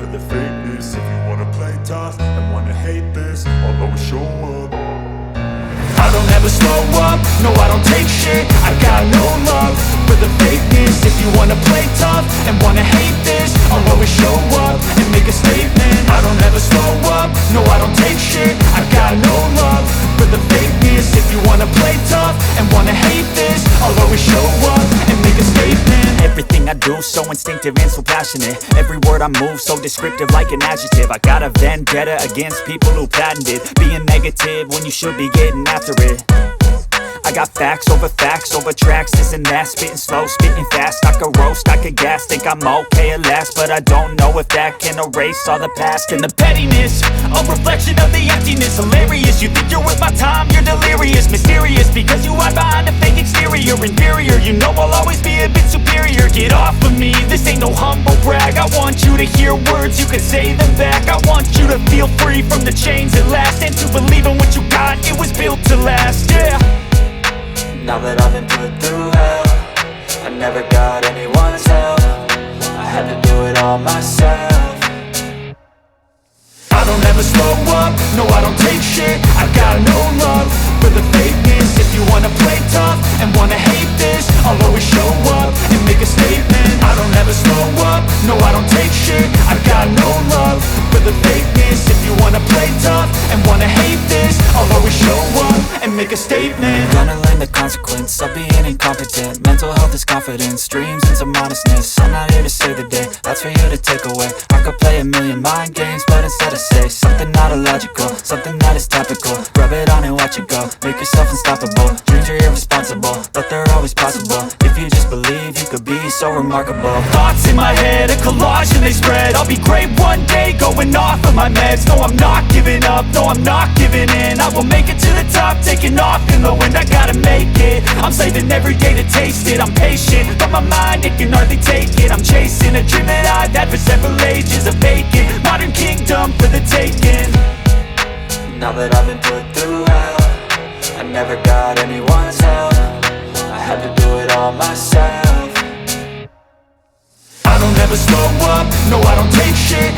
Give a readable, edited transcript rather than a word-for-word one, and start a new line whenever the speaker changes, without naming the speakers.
for the fakeness. If you wanna play tough and wanna hate this, I'll always show up. I don't ever slow up, no I don't take shit. I got no love for the fakeness. If you wanna play tough and wanna hate this, I'll always show up and make a statement. I don't ever slow up, no I don't take shit. I got no love for the fakeness. If you wanna play tough and wanna hate this, I'll always show up and make a statement. Everything I do so instinctive and so passionate. Every word I move so descriptive like an adjective. I got a vendetta against people who patented being negative when you should be getting after it. I got facts over tracks, this and that. Spitting slow, spitting fast. I could roast, I could gas. Think I'm okay at last, but I don't know if that can erase all the past. And the pettiness, a reflection of the emptiness. Hilarious, you think you're worth my time, you're delirious. Mysterious, because you hide behind a fake exterior. Inferior, you know I'll always be a bit superior. Get off of me, this ain't no humble brag. I want you to hear words, you can say them back. I want you to feel free from the chains at last, and to believe in what you got, it was built to last, yeah. Now that I've been put through hell, I never got anyone's help. I had to do it all myself. I don't ever slow up, no I don't take shit. I got no love for the fakeness. If you wanna play tough and wanna hate this, I'll always show up and make a statement. I don't ever slow up, no I don't take shit. I got no love for the fakeness. If you wanna play tough and wanna hate this, I'll always show up and make a statement. Gonna learn the consequence of being incompetent. Mental health is confidence, dreams and some honestness. I'm not here to save the day, that's for you to take away. I could play a million mind games, but instead I say something not illogical, something that is topical. Rub it on and watch it go, make yourself unstoppable. Dreams are irresponsible, but they're always possible. If you just believe, you could be so remarkable. Thoughts in my head, a collage and they spread. I'll be great one day, going off of my meds. No, I'm not giving up, no, I'm not giving in. I will make it to the top, taking off in the wind. I gotta make it, I'm saving every day to taste it. I'm patient, but my mind, it can hardly take it. I'm chasing a dream that I've had for several ages. A vacant, modern kingdom for the taking. Now that I've been put through hell, I never got anyone's help. I had to do it all myself. I don't ever slow up, no I don't take shit.